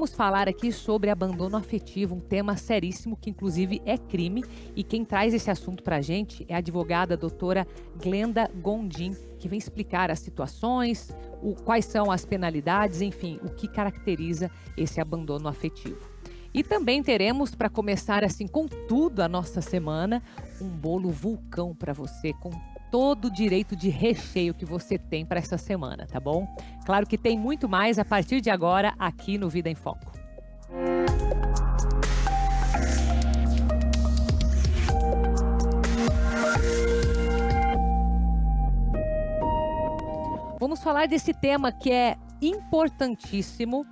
Vamos falar aqui sobre abandono afetivo, um tema seríssimo que inclusive é crime, e quem traz esse assunto pra gente é a advogada doutora Glenda Gondim, que vem explicar as situações, quais são as penalidades, enfim, o que caracteriza esse abandono afetivo. E também teremos, para começar assim com tudo a nossa semana, um bolo vulcão para você, com todo o direito de recheio que você tem para essa semana, tá bom? Claro que tem muito mais a partir de agora aqui no Vida em Foco. Vamos falar desse tema que é importantíssimo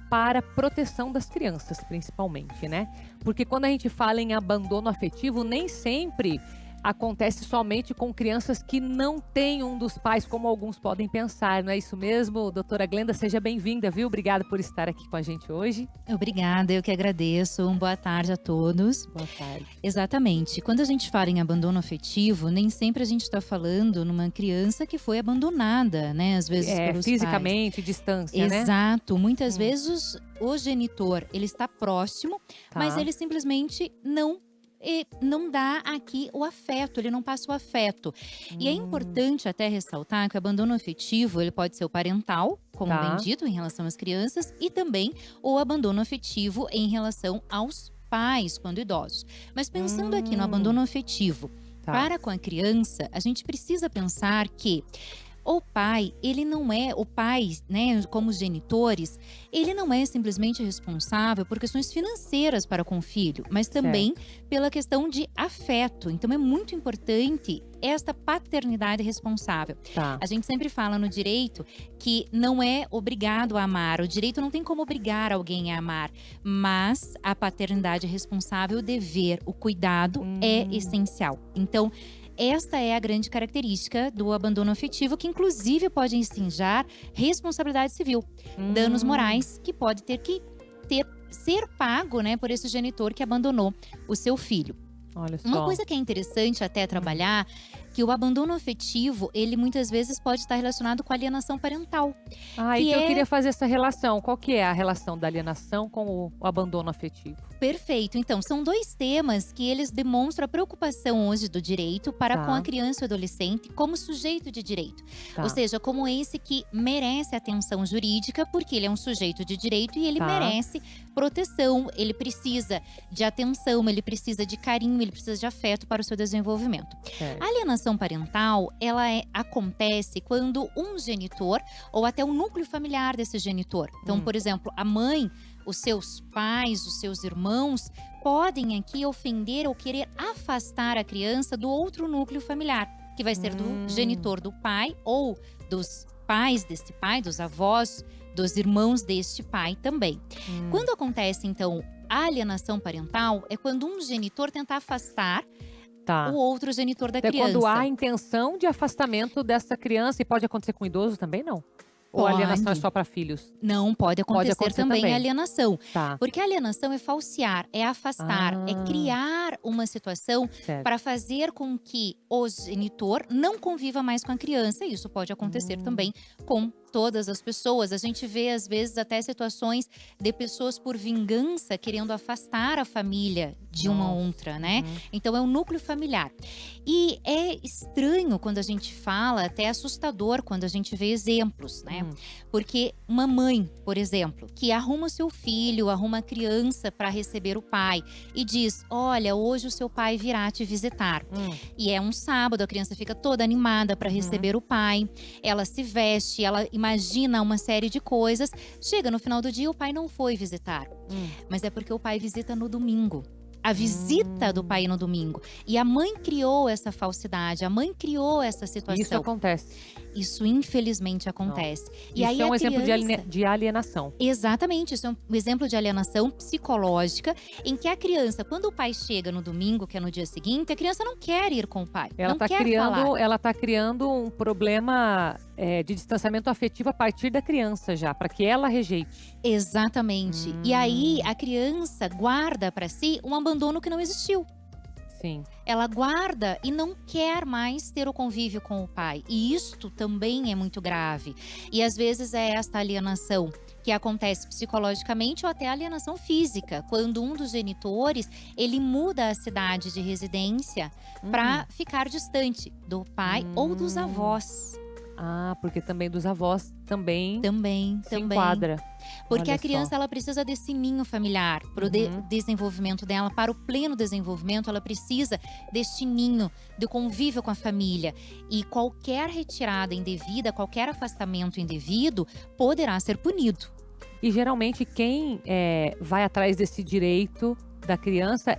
para a proteção das crianças, principalmente, né? Porque quando a gente fala em abandono afetivo, nem sempre acontece somente com crianças que não têm um dos pais, como alguns podem pensar, não é isso mesmo? Doutora Glenda, seja bem-vinda, viu? Obrigada por estar aqui com a gente hoje. Obrigada, eu que agradeço. Boa tarde a todos. Boa tarde. Exatamente. Quando a gente fala em abandono afetivo, nem sempre a gente está falando numa criança que foi abandonada, né? Às vezes pelos fisicamente, pais. Distância, né? Exato. Muitas vezes o genitor, ele está próximo, mas ele simplesmente não dá aqui o afeto, ele não passa o afeto. E é importante até ressaltar que o abandono afetivo, ele pode ser o parental, como bem dito, em relação às crianças, e também o abandono afetivo em relação aos pais, quando idosos. Mas pensando aqui no abandono afetivo para com a criança, a gente precisa pensar que o pai, o pai, né, como os genitores, ele não é simplesmente responsável por questões financeiras para com o filho, mas também pela questão de afeto. Então é muito importante esta paternidade responsável. A gente sempre fala no direito que não é obrigado a amar, o direito não tem como obrigar alguém a amar, mas a paternidade responsável, o dever, o cuidado é essencial. Então, esta é a grande característica do abandono afetivo, que inclusive pode ensejar responsabilidade civil, danos morais que pode ser pago, né, por esse genitor que abandonou o seu filho. Olha só. Uma coisa que é interessante até trabalhar, que o abandono afetivo, ele muitas vezes pode estar relacionado com a alienação parental. Então eu queria fazer essa relação. Qual que é a relação da alienação com o abandono afetivo? Perfeito. Então, são dois temas que eles demonstram a preocupação hoje do direito para com a criança e o adolescente como sujeito de direito. Ou seja, como esse que merece atenção jurídica, porque ele é um sujeito de direito e ele merece proteção, ele precisa de atenção, ele precisa de carinho, ele precisa de afeto para o seu desenvolvimento. A alienação parental, ela acontece quando um genitor ou até o núcleo familiar desse genitor. Então, por exemplo, a mãe, os seus pais, os seus irmãos podem aqui ofender ou querer afastar a criança do outro núcleo familiar, que vai ser do genitor do pai ou dos pais desse pai, dos avós, dos irmãos deste pai também. Quando acontece, então, a alienação parental, é quando um genitor tenta afastar o outro genitor da criança. Quando há intenção de afastamento dessa criança, e pode acontecer com idoso também, não? Ou a alienação é só para filhos? Não, pode acontecer também a alienação. Porque a alienação é falsear, é afastar, é criar uma situação para fazer com que o genitor não conviva mais com a criança. E isso pode acontecer também com todas as pessoas. A gente vê, às vezes, até situações de pessoas por vingança querendo afastar a família de uma outra, né? Então, é um núcleo familiar. E é estranho quando a gente fala, até assustador quando a gente vê exemplos, né? Porque uma mãe, por exemplo, que arruma o seu filho, arruma a criança para receber o pai e diz: olha, hoje o seu pai virá te visitar. E é um sábado, a criança fica toda animada para receber o pai. Ela se veste, ela imagina uma série de coisas. Chega no final do dia, o pai não foi visitar. Mas é porque o pai visita no domingo. A visita do pai no domingo. E a mãe criou essa falsidade, a mãe criou essa situação. Isso acontece. Isso infelizmente acontece. E isso aí é um exemplo de alienação. Exatamente, isso é um exemplo de alienação psicológica, em que a criança, quando o pai chega no domingo, que é no dia seguinte, a criança não quer ir com o pai. Ela está criando um problema de distanciamento afetivo a partir da criança já, para que ela rejeite. Exatamente. E aí a criança guarda para si um abandono que não existiu. Sim. Ela guarda e não quer mais ter o convívio com o pai. E isto também é muito grave. E às vezes é esta alienação que acontece psicologicamente ou até alienação física, quando um dos genitores, ele muda a cidade de residência para ficar distante do pai ou dos avós. Ah, porque também dos avós também se Também. enquadra. Porque Olha a criança, só. ela precisa desse ninho familiar para o desenvolvimento dela, para o pleno desenvolvimento, ela precisa deste ninho, do convívio com a família. E qualquer retirada indevida, qualquer afastamento indevido, poderá ser punido. E geralmente quem vai atrás desse direito da criança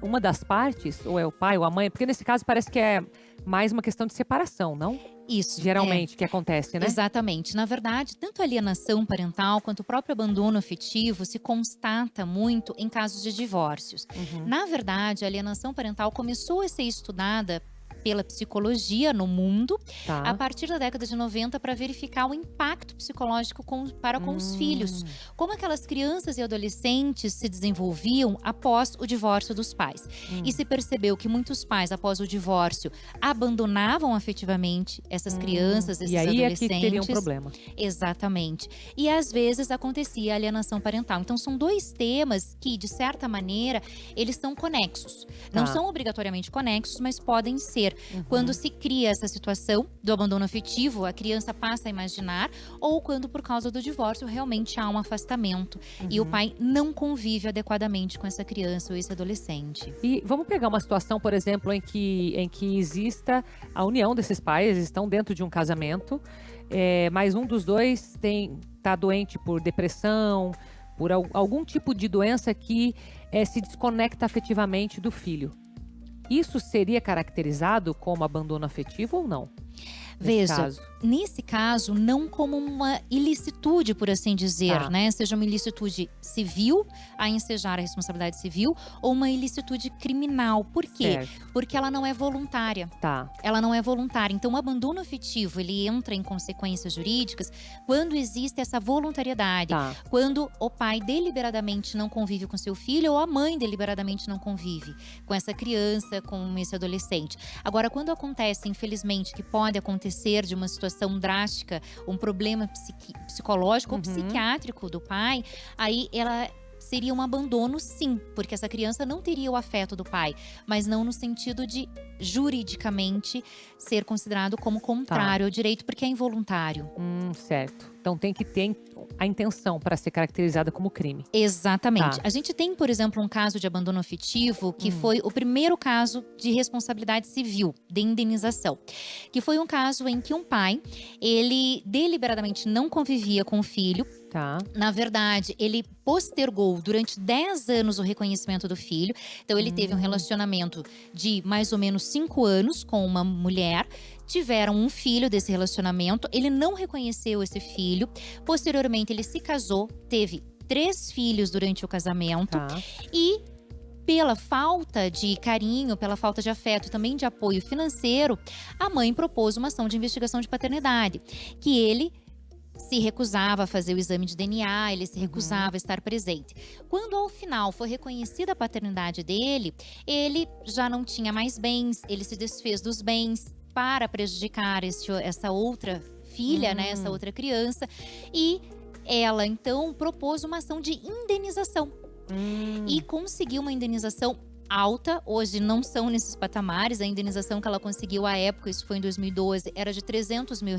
uma das partes? Ou é o pai ou a mãe? Porque nesse caso parece que é mais uma questão de separação, não? Isso. Geralmente que acontece, né? Exatamente. Na verdade, tanto a alienação parental quanto o próprio abandono afetivo se constata muito em casos de divórcios. Na verdade, a alienação parental começou a ser estudada pela psicologia no mundo a partir da década de 90 para verificar o impacto psicológico para com os filhos. Como aquelas crianças e adolescentes se desenvolviam após o divórcio dos pais. E se percebeu que muitos pais, após o divórcio, abandonavam afetivamente essas crianças, esses adolescentes. E aí é que teria um problema. Exatamente. E às vezes acontecia a alienação parental. Então são dois temas que, de certa maneira, eles são conexos. Não são obrigatoriamente conexos, mas podem ser. Quando se cria essa situação do abandono afetivo, a criança passa a imaginar, ou quando por causa do divórcio realmente há um afastamento e o pai não convive adequadamente com essa criança ou esse adolescente. E vamos pegar uma situação, por exemplo, em que exista a união desses pais, eles estão dentro de um casamento, mas um dos dois está doente por depressão, por algum tipo de doença que se desconecta afetivamente do filho. Isso seria caracterizado como abandono afetivo ou não? Veja, nesse caso, não como uma ilicitude, por assim dizer, né? Seja uma ilicitude civil, a ensejar a responsabilidade civil, ou uma ilicitude criminal. Por quê? Porque ela não é voluntária. Ela não é voluntária. Então, o abandono afetivo, ele entra em consequências jurídicas quando existe essa voluntariedade. Quando o pai deliberadamente não convive com seu filho ou a mãe deliberadamente não convive com essa criança, com esse adolescente. Agora, quando acontece, infelizmente, que pode acontecer de uma situação drástica, um problema psicológico ou psiquiátrico do pai, aí ela seria um abandono, sim, porque essa criança não teria o afeto do pai, mas não no sentido de juridicamente ser considerado como contrário ao direito, porque é involuntário. Certo. Então tem que ter a intenção para ser caracterizada como crime. Exatamente. A gente tem, por exemplo, um caso de abandono afetivo que foi o primeiro caso de responsabilidade civil, de indenização. Que foi um caso em que um pai, ele deliberadamente não convivia com o filho. Na verdade, ele postergou durante 10 anos o reconhecimento do filho. Então, ele teve um relacionamento de mais ou menos 5 anos com uma mulher. Tiveram um filho desse relacionamento. Ele não reconheceu esse filho. Posteriormente, ele se casou, teve 3 filhos durante o casamento. E pela falta de carinho, pela falta de afeto e também de apoio financeiro, a mãe propôs uma ação de investigação de paternidade, que ele se recusava a fazer o exame de DNA, ele se recusava a estar presente. Quando ao final foi reconhecida a paternidade dele, ele já não tinha mais bens, ele se desfez dos bens para prejudicar essa outra filha, né, essa outra criança, e ela então propôs uma ação de indenização. E conseguiu uma indenização alta. Hoje não são nesses patamares. A indenização que ela conseguiu à época, isso foi em 2012, era de R$300 mil,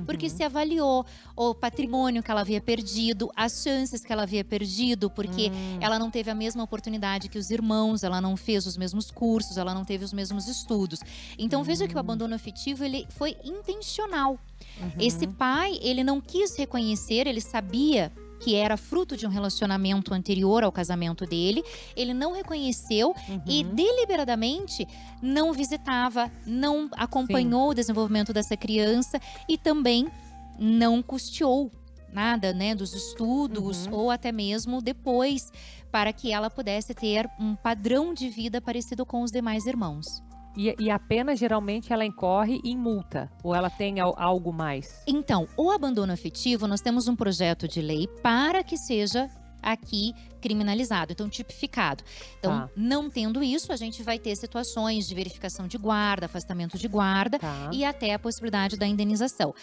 porque se avaliou o patrimônio que ela havia perdido, as chances que ela havia perdido, porque ela não teve a mesma oportunidade que os irmãos, ela não fez os mesmos cursos, ela não teve os mesmos estudos. Então veja que o abandono afetivo, ele foi intencional. Esse pai, ele não quis reconhecer, ele sabia que era fruto de um relacionamento anterior ao casamento dele, ele não reconheceu e deliberadamente não visitava, não acompanhou o desenvolvimento dessa criança e também não custeou nada, né, dos estudos ou até mesmo depois, para que ela pudesse ter um padrão de vida parecido com os demais irmãos. E a pena, geralmente, ela incorre em multa? Ou ela tem algo mais? Então, o abandono afetivo, nós temos um projeto de lei para que seja aqui criminalizado, então tipificado. Então, não tendo isso, a gente vai ter situações de verificação de guarda, afastamento de guarda e até a possibilidade da indenização.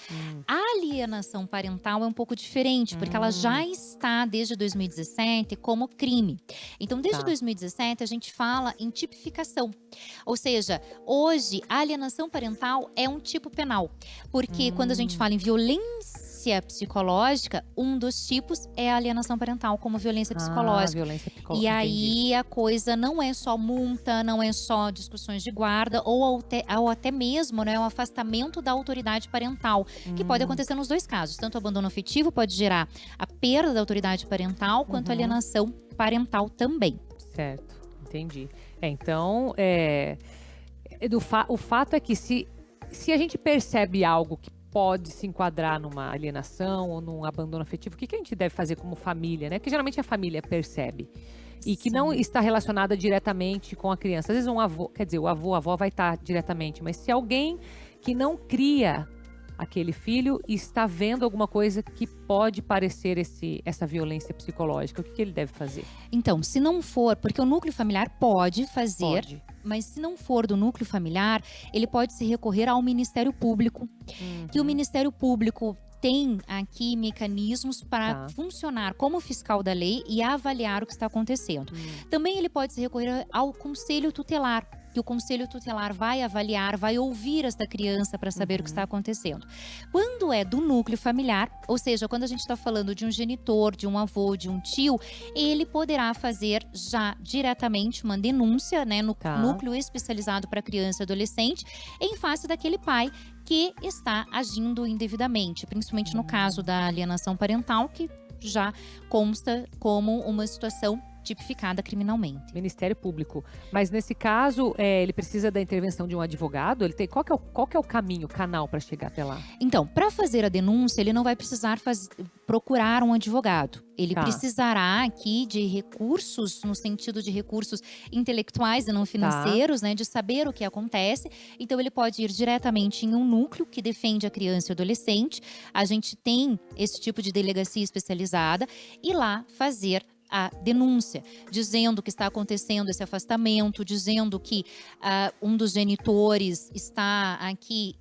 A alienação parental é um pouco diferente, porque ela já está desde 2017 como crime. Então, desde 2017, a gente fala em tipificação. Ou seja, hoje, a alienação parental é um tipo penal. Porque quando a gente fala em violência psicológica, um dos tipos é a alienação parental, como violência psicológica. E aí a coisa não é só multa, não é só discussões de guarda, ou até mesmo, né, o afastamento da autoridade parental, que pode acontecer nos dois casos. Tanto o abandono afetivo pode gerar a perda da autoridade parental, quanto a alienação parental também. Certo, entendi. Então, o fato é que se a gente percebe algo que pode se enquadrar numa alienação ou num abandono afetivo, o que a gente deve fazer como família, né? Porque geralmente a família percebe. E que não está relacionada diretamente com a criança. Às vezes um avô, quer dizer, o avô, a avó vai estar diretamente, mas se alguém que não cria aquele filho está vendo alguma coisa que pode parecer essa violência psicológica, o que ele deve fazer? Então, se não for, porque o núcleo familiar pode fazer, mas se não for do núcleo familiar, ele pode se recorrer ao Ministério Público, que o Ministério Público tem aqui mecanismos para funcionar como fiscal da lei e avaliar o que está acontecendo. Também ele pode se recorrer ao Conselho Tutelar, que o Conselho Tutelar vai avaliar, vai ouvir esta criança para saber o que está acontecendo. Quando é do núcleo familiar, ou seja, quando a gente está falando de um genitor, de um avô, de um tio, ele poderá fazer já diretamente uma denúncia, né, no núcleo especializado para criança e adolescente, em face daquele pai que está agindo indevidamente, principalmente no caso da alienação parental, que já consta como uma situação tipificada criminalmente. Ministério Público. Mas nesse caso, ele precisa da intervenção de um advogado? Qual que é o caminho, o canal para chegar até lá? Então, para fazer a denúncia, ele não vai precisar procurar um advogado. Ele precisará aqui de recursos, no sentido de recursos intelectuais e não financeiros, né, de saber o que acontece. Então, ele pode ir diretamente em um núcleo que defende a criança e o adolescente. A gente tem esse tipo de delegacia especializada e lá fazer a denúncia, dizendo que está acontecendo esse afastamento, dizendo que um dos genitores está aqui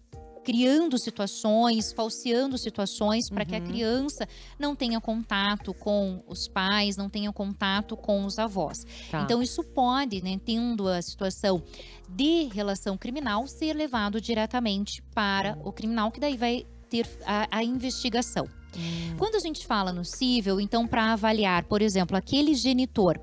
criando situações, falseando situações para que a criança não tenha contato com os pais, não tenha contato com os avós. Então isso pode, né, tendo a situação de relação criminal, ser levado diretamente para o criminal, que daí vai ter a investigação. Quando a gente fala no cível, então, para avaliar, por exemplo, aquele genitor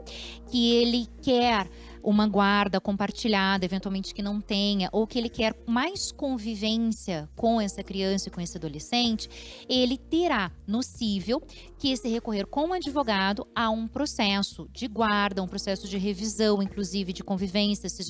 que ele quer uma guarda compartilhada, eventualmente que não tenha, ou que ele quer mais convivência com essa criança e com esse adolescente, ele terá no cível que se recorrer com um advogado a um processo de guarda, um processo de revisão, inclusive de convivência, se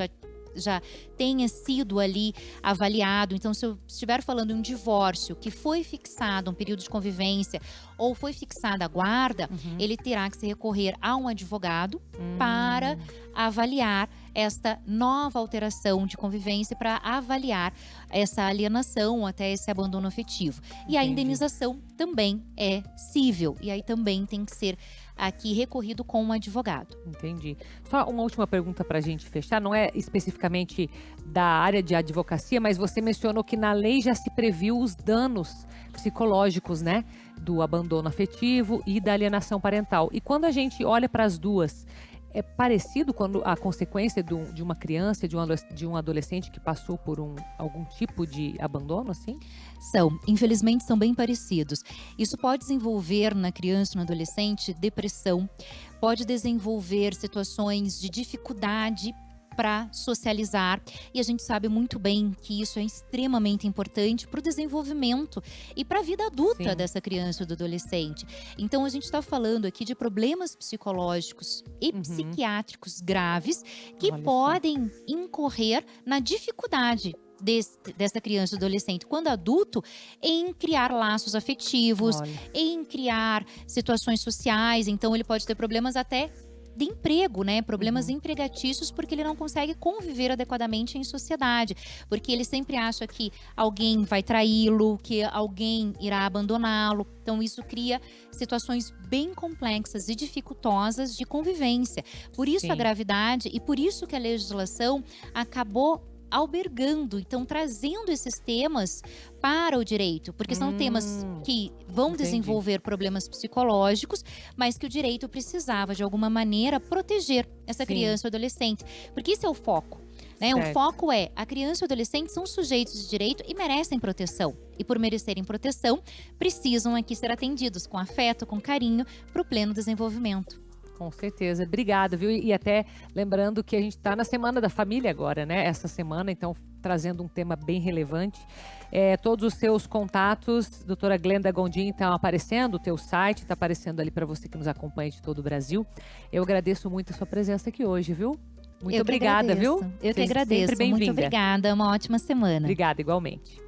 já tenha sido ali avaliado. Então, se eu estiver falando em um divórcio que foi fixado um período de convivência ou foi fixada a guarda, ele terá que se recorrer a um advogado para avaliar esta nova alteração de convivência, para avaliar essa alienação ou até esse abandono afetivo. E a indenização também é cível, e aí também tem que ser aqui recorrido com um advogado. Entendi. Só uma última pergunta para a gente fechar, não é especificamente da área de advocacia, mas você mencionou que na lei já se previu os danos psicológicos, né, do abandono afetivo e da alienação parental. E quando a gente olha para as duas, é parecido quando a consequência de uma criança, de um adolescente que passou por algum tipo de abandono, assim? Infelizmente são bem parecidos. Isso pode desenvolver na criança e no adolescente depressão, pode desenvolver situações de dificuldade para socializar, e a gente sabe muito bem que isso é extremamente importante para o desenvolvimento e para a vida adulta dessa criança ou do adolescente. Então a gente está falando aqui de problemas psicológicos e psiquiátricos graves que podem incorrer na dificuldade dessa criança ou adolescente, quando adulto, em criar laços afetivos, em criar situações sociais. Então ele pode ter problemas até de emprego, né? Problemas empregatícios, porque ele não consegue conviver adequadamente em sociedade. Porque ele sempre acha que alguém vai traí-lo, que alguém irá abandoná-lo. Então, isso cria situações bem complexas e dificultosas de convivência. Por isso a gravidade e por isso que a legislação acabou albergando, então trazendo esses temas para o direito, porque são temas que vão desenvolver problemas psicológicos, mas que o direito precisava de alguma maneira proteger essa criança ou adolescente, porque isso é o foco. Né? O foco é, a criança e o adolescente são sujeitos de direito e merecem proteção. E por merecerem proteção, precisam aqui ser atendidos com afeto, com carinho, para o pleno desenvolvimento. Com certeza. Obrigada, viu? E até lembrando que a gente está na Semana da Família agora, né? Essa semana, então, trazendo um tema bem relevante. Todos os seus contatos, doutora Glenda Gondim, estão aparecendo, o teu site está aparecendo ali para você que nos acompanha de todo o Brasil. Eu agradeço muito a sua presença aqui hoje, viu? Muito obrigada, viu? Eu que agradeço. Sempre bem-vinda. Muito obrigada. Uma ótima semana. Obrigada, igualmente.